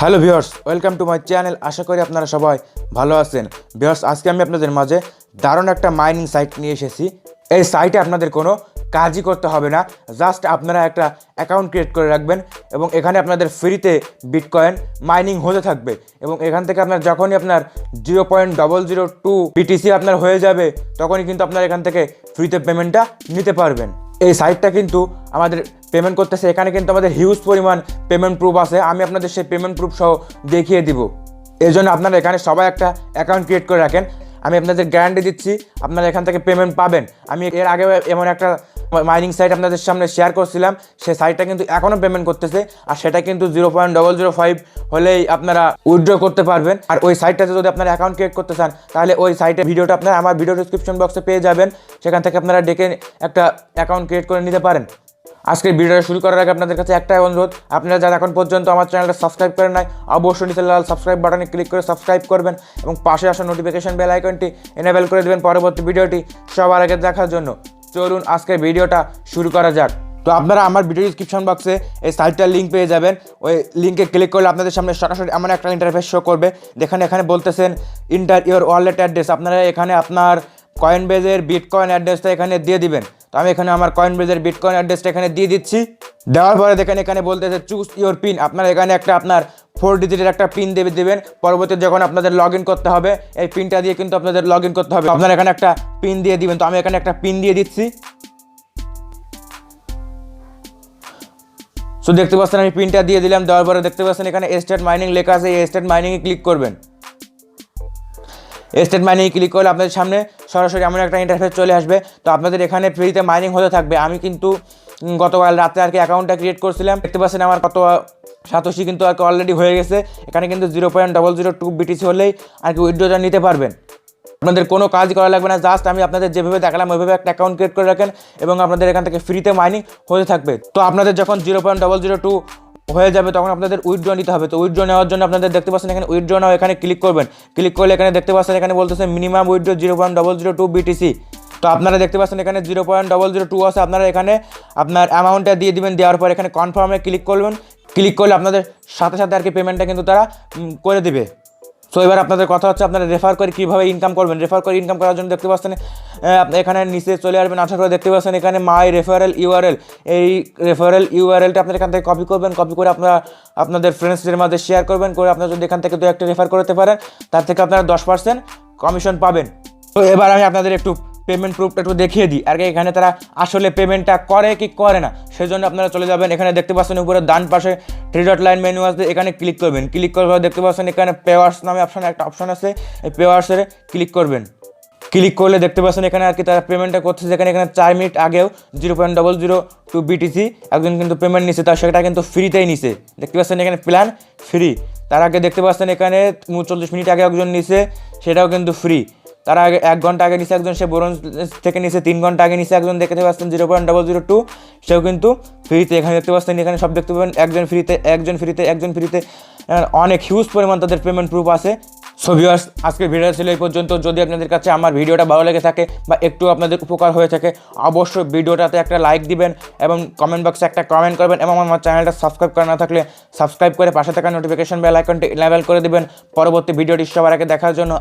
Hello viewers, welcome to my channel. আশা করি আপনারা সবাই ভালো আছেন। ভিউয়ার্স, আজকে আমি আপনাদের মাঝে দারুণ একটা মাইনিং সাইট নিয়ে এসেছি। এই সাইটে আপনাদের কোনো কাজই করতে হবে না, জাস্ট আপনারা একটা অ্যাকাউন্ট ক্রিয়েট করে রাখবেন এবং এখানে আপনাদের ফ্রিতে বিটকয়েন মাইনিং হতে থাকবে এবং এখান থেকে আপনার যখনই আপনার 0.002 BTC আপনার হয়ে যাবে তখনই কিন্তু আপনার এখান থেকে ফ্রিতে পেমেন্টটা নিতে পারবেন। এই সাইটটা কিন্তু আমাদের পেমেন্ট করতেছে, এখানে কিন্তু আমাদের হিউজ পরিমাণ পেমেন্ট প্রুফ আছে। আমি আপনাদের সেই পেমেন্ট প্রুফ সহ দেখিয়ে দিব। এই জন্য আপনারা এখানে সবাই একটা অ্যাকাউন্ট ক্রিয়েট করে রাখেন। আমি আপনাদের গ্যারান্টি দিচ্ছি আপনারা এখান থেকে পেমেন্ট পাবেন। আমি এর আগে এমন একটা মাইনিং সাইট আপনাদের সামনে শেয়ার করছিলাম, সেই সাইটটা কিন্তু এখনও পেমেন্ট করতেছে আর সেটা কিন্তু 0.005 হলেই আপনারা উইথড্র করতে পারবেন। আর ওই সাইটটাতে যদি আপনারা অ্যাকাউন্ট ক্রিয়েট করতে চান তাহলে ওই সাইটের ভিডিওটা আপনারা আমার ভিডিও ডিসক্রিপশন বক্সে পেয়ে যাবেন, সেখান থেকে আপনারা ডেকে একটা অ্যাকাউন্ট ক্রিয়েট করে নিতে পারেন। আজকের ভিডিওটা শুরু করার আগে আপনাদের কাছে একটাই অনুরোধ, আপনারা যারা এখন পর্যন্ত আমার চ্যানেলটা সাবস্ক্রাইব করেন নাই অবশ্যই নিচে লাল সাবস্ক্রাইব বাটনে ক্লিক করে সাবস্ক্রাইব করবেন এবং পাশে আসা নোটিফিকেশন বেল আইকনটি এনেবেল করে দেবেন পরবর্তী ভিডিওটি সবার আগে দেখার জন্য। চলুন আজকের ভিডিওটা শুরু করা যাক। তো আপনারা আমার ভিডিও ডিসক্রিপশন বক্সে এই সাইটটার লিঙ্ক পেয়ে যাবেন। ওই লিঙ্কে ক্লিক করলে আপনাদের সামনে সরাসরি এমন একটা ইন্টারফেস শো করবে, এখানে বলতেছেন ইন্টার ইওর ওয়ালেট অ্যাড্রেস। আপনারা এখানে আপনার কয়েনবেজের বিটকয়েন অ্যাড্রেসটা এখানে দিয়ে দিবেন। তো আমি এখানে আমার কয়েনবেজের বিটকয়েন অ্যাড্রেসটা এখানে দিয়ে দিচ্ছি। দেওয়ার পরে দেখেন এখানে বলতেছে চুজ ইওর পিন। আপনারা এখানে একটা আপনার 4 ডিজিটের একটা পিন দেবেন। পরবর্তীতে যখন আপনাদের লগ ইন করতে হবে এই পিনটা দিয়ে কিন্তু আপনাদের লগ ইন করতে হবে। আপনারা এখানে একটা পিন দিয়ে দিবেন। তো আমি এখানে একটা পিন দিয়ে দিচ্ছি। সো দেখতে পাচ্ছেন আমি পিনটা দিয়ে দিলাম। দেওয়ার পরে দেখতে পাচ্ছেন এখানে স্টার্ট মাইনিং লেখা আছে, এই স্টার্ট মাইনিংয়ে ক্লিক করবেন। স্টেট মাইনিং ক্লিক করলে আপনাদের সামনে সরাসরি এমন একটা ইন্টারফেস চলে আসবে। তো আপনাদের এখানে ফ্রিতে মাইনিং হতে থাকবে। আমি কিন্তু গতকাল রাতে আর কি অ্যাকাউন্টটা ক্রিয়েট করছিলাম, দেখতে পাচ্ছেন আমার কত সাতোশি কিন্তু আর কি অলরেডি হয়ে গেছে। এখানে কিন্তু 0.002 BTC হলেই আর কি উইথড্রটা নিতে পারবেন। আপনাদের কোনো কাজ করা লাগবে না, জাস্ট আমি আপনাদের যেভাবে দেখালাম ওইভাবে একটা অ্যাকাউন্ট ক্রিয়েট করে রাখেন এবং আপনাদের এখান থেকে ফ্রিতে মাইনিং হতে থাকবে। তো আপনাদের যখন 0.002 হয়ে যাবে তখন আপনাদের উইথড্র নিতে হবে। তো উইথড্র নেওয়ার জন্য আপনাদের দেখতে পাচ্ছেন এখানে উইথড্র নাও, এখানে ক্লিক করবেন। ক্লিক করলে এখানে দেখতে পাচ্ছেন এখানে বলতেছে মিনিমাম উইথড্র 0.002 BTC। তো আপনারা দেখতে পাচ্ছেন এখানে 0.002 আছে। আপনারা এখানে আপনার অ্যামাউন্টটা দিয়ে দিবেন। দেওয়ার পর এখানে কনফার্মে ক্লিক করবেন। ক্লিক করলে আপনাদের সাথে সাথে আর কি পেমেন্টটা কিন্তু তারা করে দেবে। সো এবার আপনাদের কথা হচ্ছে আপনারা রেফার করে কীভাবে ইনকাম করবেন। রেফার করে ইনকাম করার জন্য দেখতে পাচ্ছেন এখানে নিচে চলে আসবেন। আসার পরে দেখতে পাচ্ছেন এখানে মাই রেফারেল ইউআরএল। এই রেফারেল ইউআরএলটা আপনারা এখান থেকে কপি করবেন। কপি করে আপনারা আপনাদের ফ্রেন্ডসদের মাঝে শেয়ার করবেন। করে আপনারা যদি এখান থেকে 2-1টা রেফার করতে পারেন তার থেকে আপনারা 10% কমিশন পাবেন। তো এবার আমি আপনাদের একটু পেমেন্ট প্রুফটা একটু দেখিয়ে দিই আর কি এখানে তারা আসলে পেমেন্টটা করে কি করে না। সেই জন্য আপনারা চলে যাবেন, এখানে দেখতে পাচ্ছেন উপরে ডান পাশে 3 ডট লাইন মেনু আছে, এখানে ক্লিক করবেন। ক্লিক করার পর দেখতে পাচ্ছেন এখানে পেওয়ার্স নামে একটা অপশন আছে, এই পেওয়ার্সে ক্লিক করবেন। ক্লিক করলে দেখতে পাচ্ছেন এখানে আর কি তারা পেমেন্টটা করছে। এখানে 4 মিনিট আগেও 0.002 BTC একজন কিন্তু পেমেন্ট নিচ্ছে, তার সেটা কিন্তু ফ্রিতেই নিছে। দেখতে পাচ্ছেন এখানে প্ল্যান ফ্রি। তার আগে দেখতে পাচ্ছেন এখানে 39 মিনিট আগে একজন নিছে, সেটাও কিন্তু ফ্রি। তার আগে 1 ঘন্টা আগে নিচে একজন, সে ব্রোঞ্জ থেকে নিচে 3 ঘন্টা আগে নিচে একজন, দেখতে পাচ্ছেন 0.002 সেও কিন্তু ফ্রিতে। এখানে দেখতে পাচ্ছেন এখানে সব দেখতে পাবেন একজন ফ্রিতে, একজন ফ্রিতে, একজন ফ্রিতে, অনেক হিউজ পরিমাণ তাদের পেমেন্ট প্রুফ আছে। সো ভিউয়ার্স, আজকের ভিডিও ছিল এই পর্যন্ত। যদি আপনাদের কাছে আমার ভিডিওটা ভালো লেগে থাকে বা একটু আপনাদের উপকার হয়ে থাকে অবশ্যই ভিডিওটাতে একটা লাইক দিবেন এবং কমেন্ট বক্সে একটা কমেন্ট করবেন এবং আমার চ্যানেলটা সাবস্ক্রাইব করা না থাকলে সাবস্ক্রাইব করে পাশে থাকা নোটিফিকেশন বেল আইকনটি এনেবল করে দেবেন পরবর্তী ভিডিওটি সবার আগে দেখার জন্য।